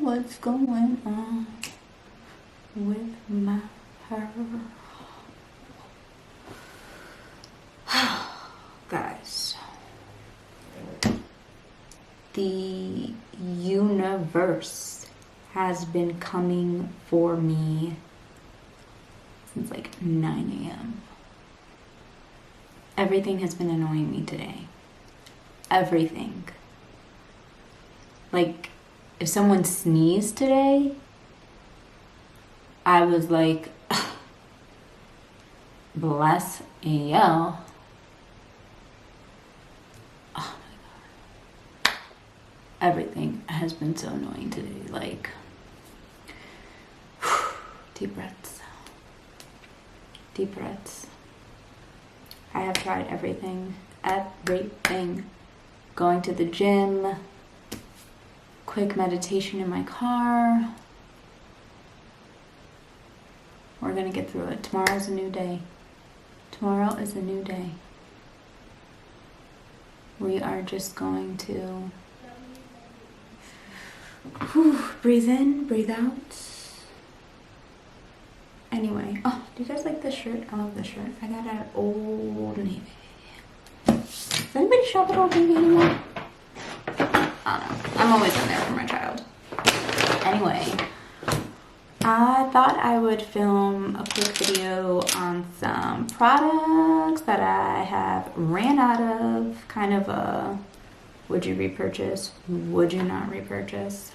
what's going on with my hair. Guys, the universe has been coming for me since like 9 a.m. Everything has been annoying me today. Everything. Like, if someone sneezed today, I was like, bless AL. Oh my god. Everything has been so annoying today. Like, deep breaths. Deep breaths. I have tried everything. Everything. Going to the gym. Quick meditation in my car. We're gonna get through it. Tomorrow's a new day. Tomorrow is a new day. We are just going to breathe in, breathe out. Anyway, oh, do you guys like this shirt? I love this shirt. I got it at Old Navy. Does anybody shop at Old Navy anymore? I don't know. I'm always in there for my child. Anyway, I thought I would film a quick video on some products that I have ran out of. Kind of a, would you repurchase? Would you not repurchase?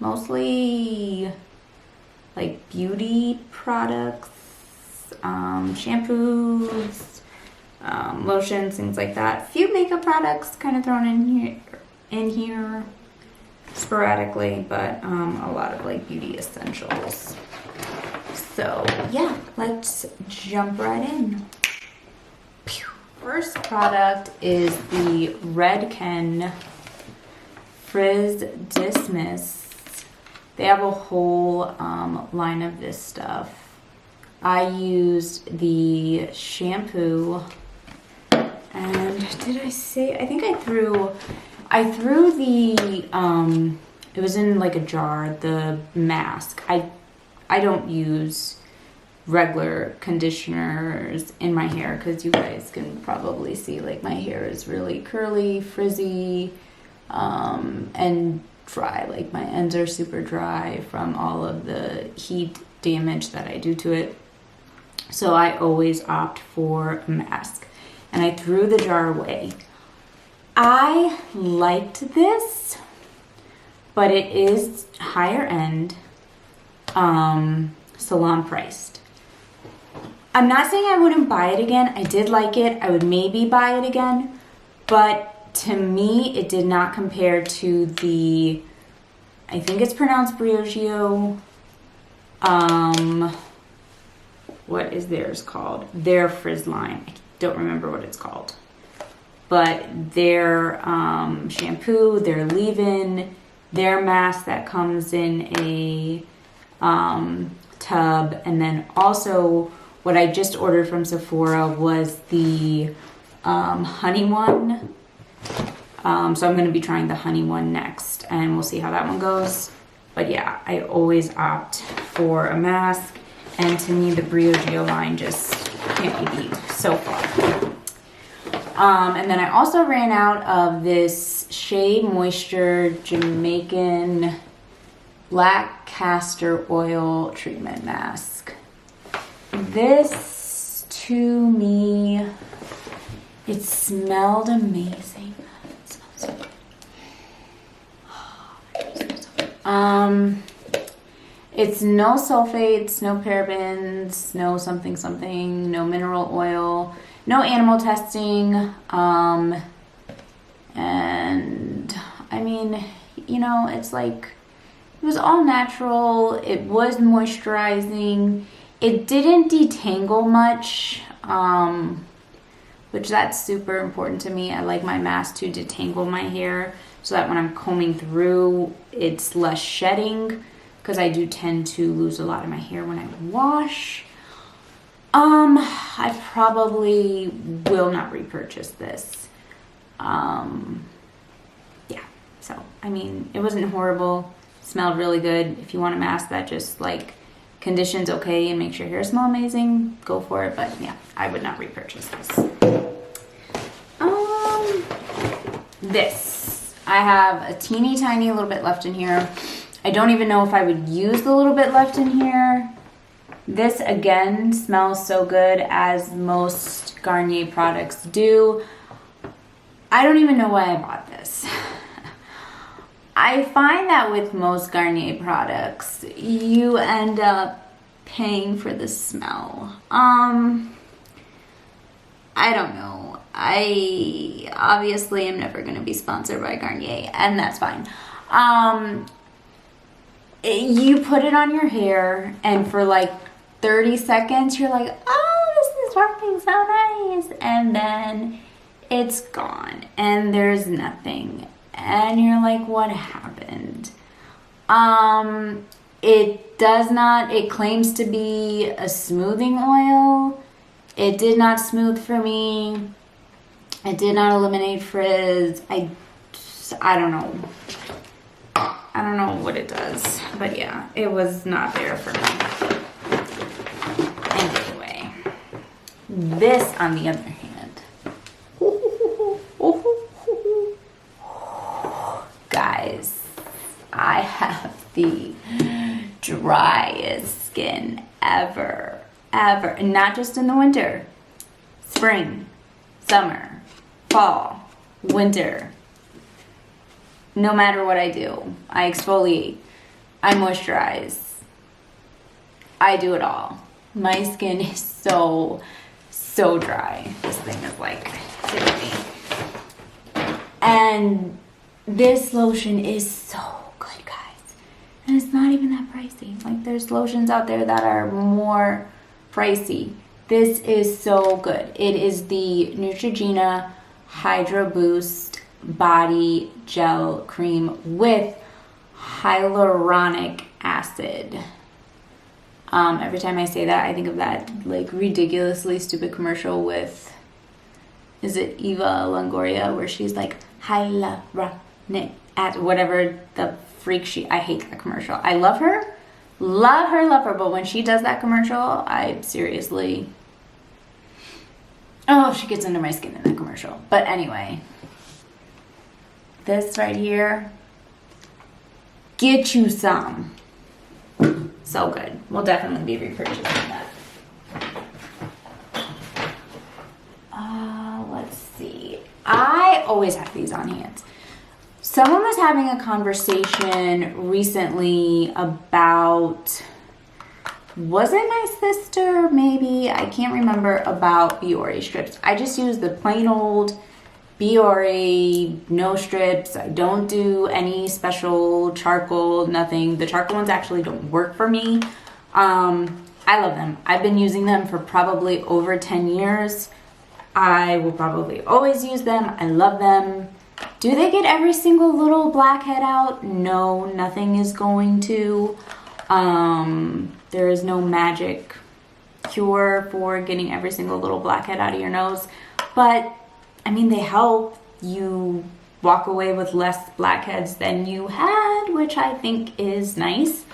Mostly like beauty products, shampoos, lotions, things like that. A few makeup products kind of thrown in here sporadically, but a lot of like beauty essentials. So yeah, let's jump right in. First product is the Redken Frizz Dismiss. They have a whole line of this stuff. I used the shampoo, and did I say, I think I threw the, it was in like a jar, the mask. I don't use regular conditioners in my hair because you guys can probably see like my hair is really curly, frizzy, and dry. Like my ends are super dry from all of the heat damage that I do to it. So I always opt for a mask, and I threw the jar away. I liked this, but it is higher end, salon priced. I'm not saying I wouldn't buy it again. I did like it. I would maybe buy it again, but to me, it did not compare to the, I think it's pronounced Briogeo, what is theirs called? Their Frizz line. I don't remember what it's called. But their shampoo, their leave-in, their mask that comes in a tub, and then also what I just ordered from Sephora was the honey one. So I'm going to be trying the honey one next, and we'll see how that one goes. But yeah, I always opt for a mask, and to me the Briogeo line just can't be beat so far. And then I also ran out of this Shea Moisture Jamaican Black Castor Oil Treatment Mask. This, to me, it smelled amazing. It smells so good. It's no sulfates, no parabens, no something, no mineral oil, no animal testing, and I mean, you know, it's like, it was all natural. It was moisturizing. It didn't detangle much, which that's super important to me. I like my mask to detangle my hair so that when I'm combing through, it's less shedding, because I do tend to lose a lot of my hair when I wash. I probably will not repurchase this. Yeah, So, I mean, it wasn't horrible. Smelled really good. If you want a mask that just like conditions okay and makes your hair smell amazing, go for it. But yeah, I would not repurchase this. This. I have a teeny tiny little bit left in here. I don't even know if I would use the little bit left in here. This again smells so good, as most Garnier products do. I don't even know why I bought this. I find that with most Garnier products, you end up paying for the smell. I don't know. I obviously am never going to be sponsored by Garnier, and that's fine. You put it on your hair, and for like 30 seconds, you're like, oh, this is working so nice. And then it's gone, and there's nothing. And you're like, what happened? It claims to be a smoothing oil. It did not smooth for me. It did not eliminate frizz. I don't know. I don't know what it does, but yeah, it was not there for me. Anyway, this on the other hand, guys, I have the driest skin ever, and not just in the winter, spring, summer, fall, winter. No matter what I do, I exfoliate, I moisturize, I do it all. My skin is so dry. This thing is like killing me. And this lotion is so good, guys. And it's not even that pricey. Like, there's lotions out there that are more pricey. This is so good. It is the Neutrogena Hydra Boost Body Gel Cream with hyaluronic acid. Every time I say that, I think of that like ridiculously stupid commercial with, is it Eva Longoria, where she's like hyaluronic acid, whatever the freak I hate that commercial. I love her, but when she does that commercial, I seriously, oh, she gets under my skin in that commercial. But anyway, this right here, get you some. So good. We'll definitely be repurchasing that. Let's see. I always have these on hand. Someone was having a conversation recently about, was it my sister? Maybe. I can't remember, about Biore strips. I just use the plain old Biore, no strips. I don't do any special charcoal, nothing. The charcoal ones actually don't work for me. I love them. I've been using them for probably over 10 years. I will probably always use them. I love them. Do they get every single little blackhead out? No, nothing is going to. There is no magic cure for getting every single little blackhead out of your nose. But I mean, they help. You walk away with less blackheads than you had, which I think is nice.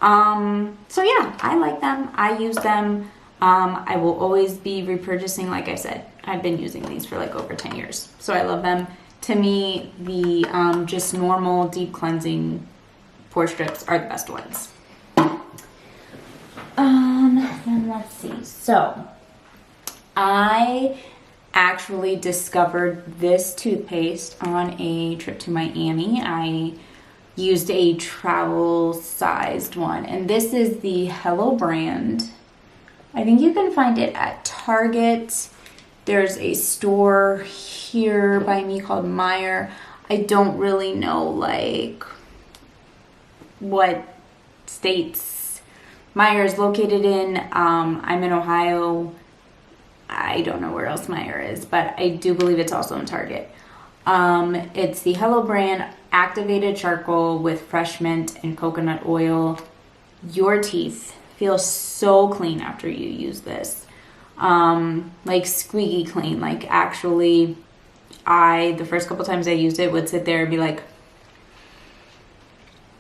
So yeah, I like them. I use them. I will always be repurchasing. Like I said, I've been using these for like over 10 years. So I love them. To me, the just normal deep cleansing pore strips are the best ones. And let's see. So I actually discovered this toothpaste on a trip to Miami. I used a travel sized one, and this is the Hello brand. I think you can find it at Target. There's a store here by me called Meyer. I don't really know like what states Meyer is located in. I'm in Ohio. I don't know where else Meyer is, but I do believe it's also in Target. It's the Hello brand activated charcoal with fresh mint and coconut oil. Your teeth feel so clean after you use this. Like squeaky clean. Like actually, the first couple times I used it would sit there and be like,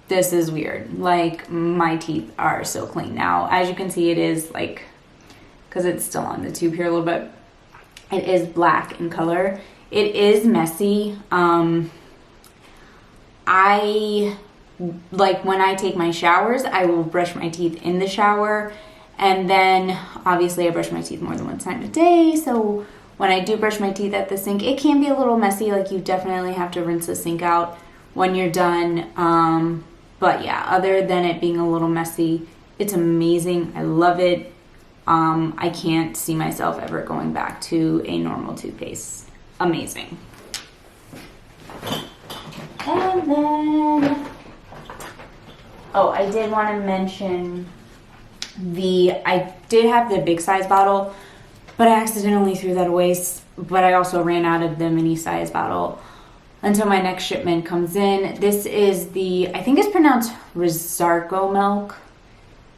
this is weird. Like, my teeth are so clean now. As you can see, it is like, because it's still on the tube here a little bit, it is black in color. It is messy. I like when I take my showers, I will brush my teeth in the shower, and then obviously I brush my teeth more than one time a day, so when I do brush my teeth at the sink, it can be a little messy. Like, you definitely have to rinse the sink out when you're done. But yeah, other than it being a little messy, it's amazing. I love it. I can't see myself ever going back to a normal toothpaste. Amazing. And then, oh, I did want to mention I did have the big size bottle, but I accidentally threw that away. But I also ran out of the mini size bottle until my next shipment comes in. This is I think it's pronounced Rezarko milk.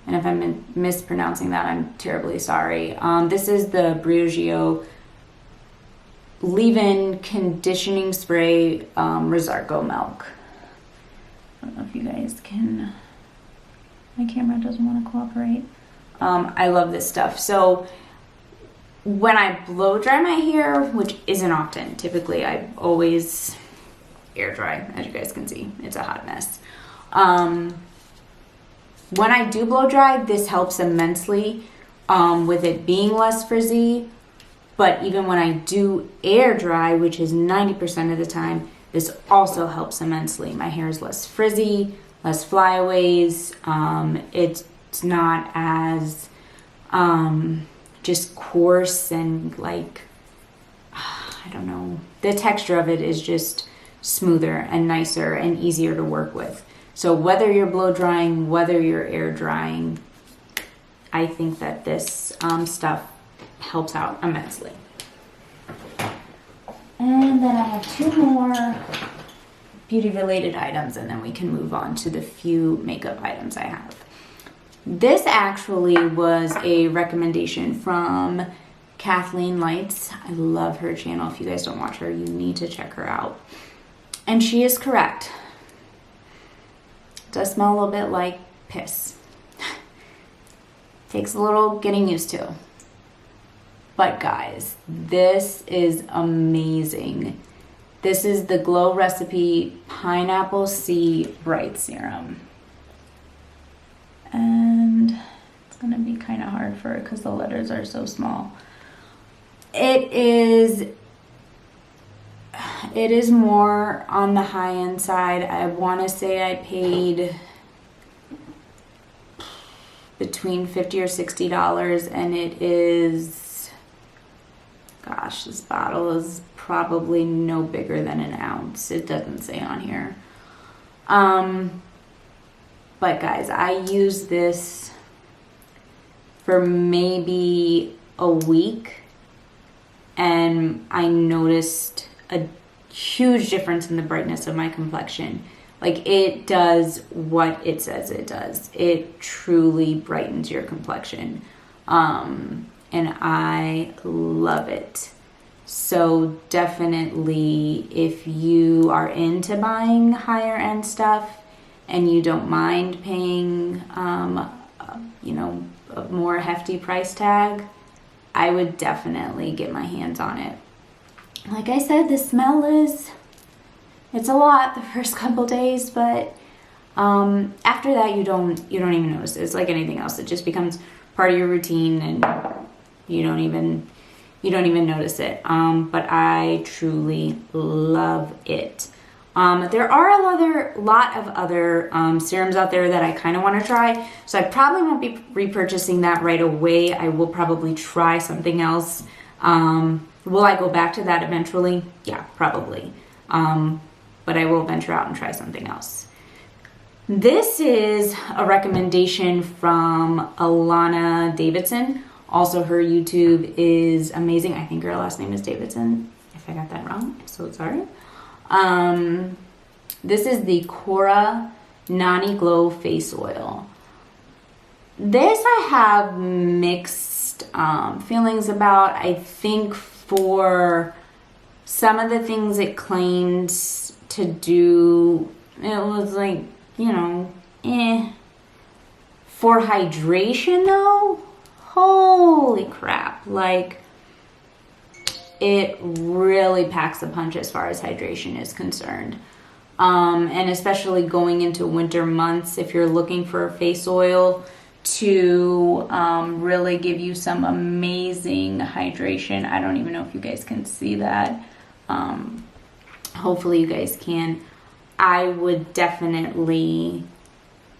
And if I'm mispronouncing that, I'm terribly sorry. This is the Briogeo leave-in conditioning spray Rezarko milk. I don't know if you guys can, my camera doesn't want to cooperate. I love this stuff. So when I blow dry my hair, which isn't often, typically I always air dry, as you guys can see. It's a hot mess. When I do blow dry, this helps immensely with it being less frizzy. But even when I do air dry, which is 90% of the time, this also helps immensely. My hair is less frizzy, less flyaways. It's not as just coarse and like, I don't know. The texture of it is just smoother and nicer and easier to work with. So whether you're blow drying, whether you're air drying, I think that this stuff helps out immensely. And then I have two more beauty related items, and then we can move on to the few makeup items I have. This actually was a recommendation from Kathleen Lights. I love her channel. If you guys don't watch her, you need to check her out. And she is correct. It does smell a little bit like piss. Takes a little getting used to. But guys, this is amazing. This is the Glow Recipe Pineapple C Bright Serum. And it's gonna be kind of hard for it because the letters are so small. It is more on the high end side. I want to say I paid between $50 or $60, and it is, gosh, this bottle is probably no bigger than an ounce. It doesn't say on here. But guys, I used this for maybe a week, and I noticed a huge difference in the brightness of my complexion. Like, it does what it says it does. It truly brightens your complexion. And I love it. So definitely, if you are into buying higher end stuff and you don't mind paying, a more hefty price tag, I would definitely get my hands on it. Like I said, the smell it's a lot the first couple days, but after that you don't even notice it. It's like anything else. It just becomes part of your routine, and you don't even notice it. But I truly love it. There are a lot of other serums out there that I kind of want to try, so I probably won't be repurchasing that right away. I will probably try something else. Will I go back to that eventually? Yeah, probably. But I will venture out and try something else. This is a recommendation from Alana Davidson. Also, her YouTube is amazing. I think her last name is Davidson. If I got that wrong, I'm so sorry. This is the Cora Nani Glow Face Oil. This I have mixed feelings about. I think for some of the things it claimed to do, it was like you know, For hydration though, holy crap. Like, it really packs a punch as far as hydration is concerned. And especially going into winter months, if you're looking for a face oil to really give you some amazing hydration. I don't even know if you guys can see that. Hopefully you guys can. I would definitely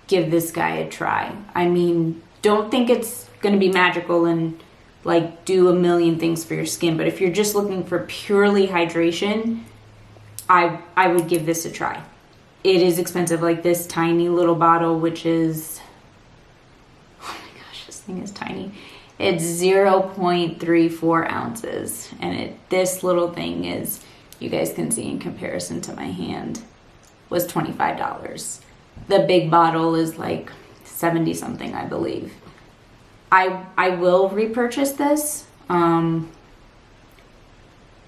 give this guy a try. I mean, don't think it's going to be magical and like do a million things for your skin, but if you're just looking for purely hydration, I would give this a try. It is expensive, like this tiny little bottle, which is, oh my gosh, this thing is tiny. It's 0.34 ounces, and this little thing is, you guys can see in comparison to my hand, was $25. The big bottle is like 70 something, I believe. I will repurchase this, but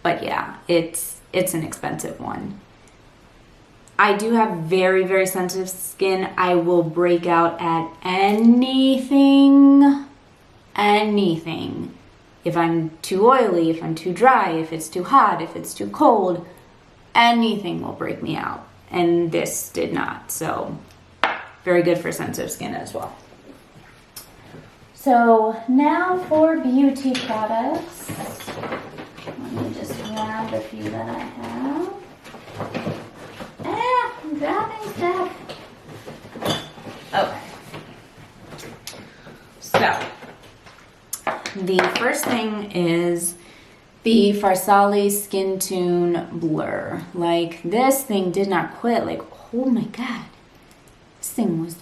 yeah, it's an expensive one. I do have very, very sensitive skin. I will break out at anything. If I'm too oily, if I'm too dry, if it's too hot, if it's too cold, anything will break me out. And this did not. So very good for sensitive skin as well. So now for beauty products. Let me just grab a few that I have. I'm grabbing stuff. Okay. So, the first thing is the Farsali Skin Tune Blur. Like, this thing did not quit. Like, oh my god. This thing was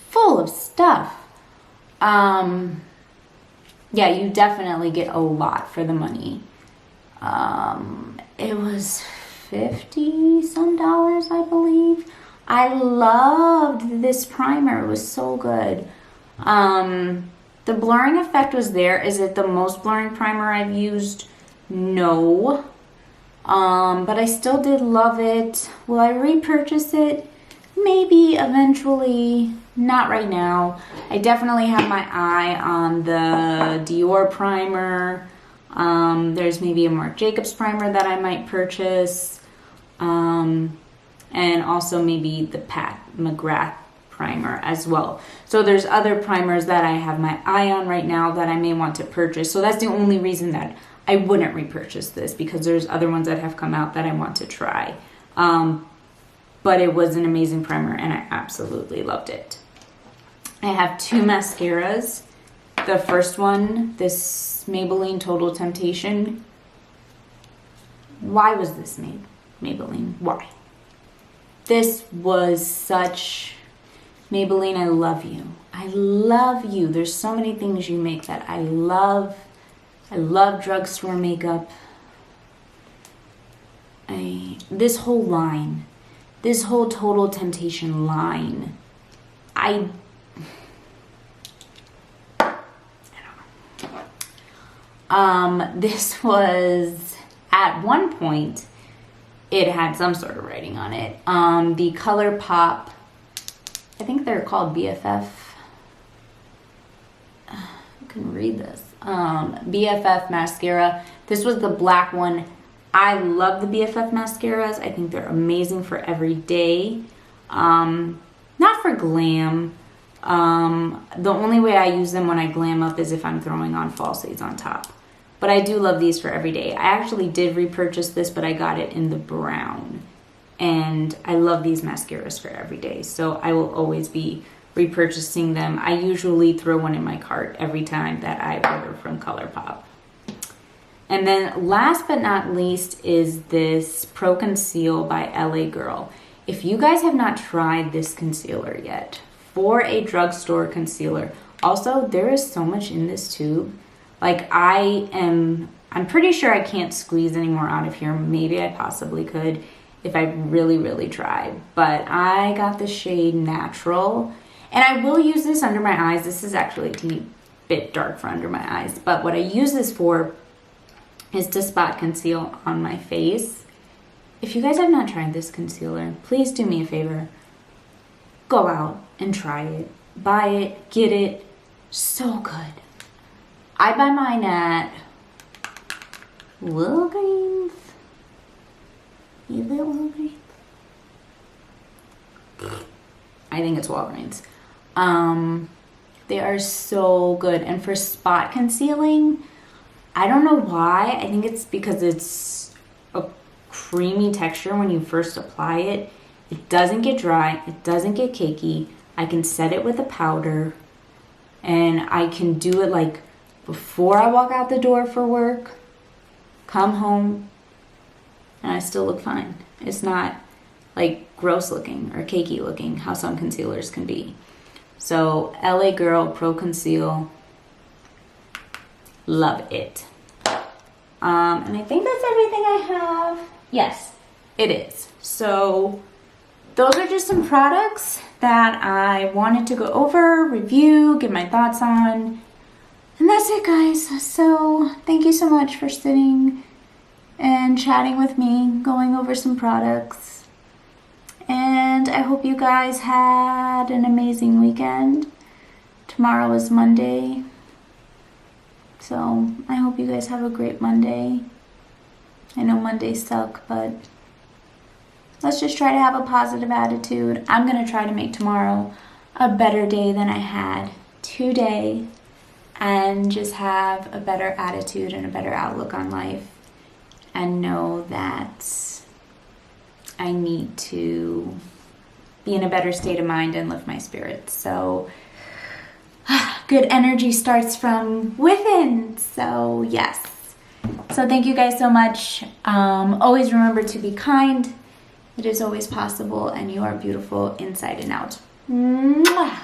full of stuff. Yeah, you definitely get a lot for the money. It was $50 some, I believe. I loved this primer. It was so good. The blurring effect was there. Is it the most blurring primer I've used? No. But I still did love it. Will I repurchase it? Maybe eventually. Not right now. I definitely have my eye on the Dior primer. There's maybe a Marc Jacobs primer that I might purchase. And also maybe the Pat McGrath primer as well. So there's other primers that I have my eye on right now that I may want to purchase. So that's the only reason that I wouldn't repurchase this, because there's other ones that have come out that I want to try. But it was an amazing primer and I absolutely loved it. I have two mascaras. The first one, this Maybelline Total Temptation. Why was this made? Maybelline, why? This was such... Maybelline, I love you. I love you. There's so many things you make that I love. I love drugstore makeup. This whole line, this whole Total Temptation line, I don't know. This was, at one point, it had some sort of writing on it. The ColourPop, I think they're called BFF. You can read this. BFF mascara. This was the black one. I love the BFF mascaras. I think they're amazing for every day. Not for glam. The only way I use them when I glam up is if I'm throwing on falsies on top. But I do love these for every day. I actually did repurchase this, but I got it in the brown. And I love these mascaras for every day. So I will always be repurchasing them. I usually throw one in my cart every time that I order from ColourPop. And then last but not least is this Pro Conceal by LA Girl. If you guys have not tried this concealer yet, for a drugstore concealer, also there is so much in this tube. Like I'm pretty sure I can't squeeze any more out of here. Maybe I possibly could if I really, really tried. But I got the shade Natural. And I will use this under my eyes. This is actually a teeny bit dark for under my eyes. But what I use this for is to spot conceal on my face. If you guys have not tried this concealer, please do me a favor. go out and try it. Buy it, get it. So good. I buy mine at Walgreens. Is it Walgreens? I think it's Walgreens. They are so good. And for spot concealing, I don't know why. I think it's because it's a creamy texture when you first apply it. It doesn't get dry. It doesn't get cakey. I can set it with a powder. And I can do it like before I walk out the door for work, come home, and I still look fine. It's not like gross looking or cakey looking how some concealers can be. So LA Girl Pro Conceal, love it. And I think that's everything I have. Yes, it is. So those are just some products that I wanted to go over, review, give my thoughts on. And that's it, guys. So thank you so much for sitting and chatting with me, going over some products. And I hope you guys had an amazing weekend. Tomorrow is Monday. So I hope you guys have a great Monday. I know Mondays suck, but let's just try to have a positive attitude. I'm going to try to make tomorrow a better day than I had today. And just have a better attitude and a better outlook on life. And know that I need to be in a better state of mind and lift my spirits. So good energy starts from within. So yes. So thank you guys so much. Always remember to be kind. It is always possible, and you are beautiful inside and out. Mwah!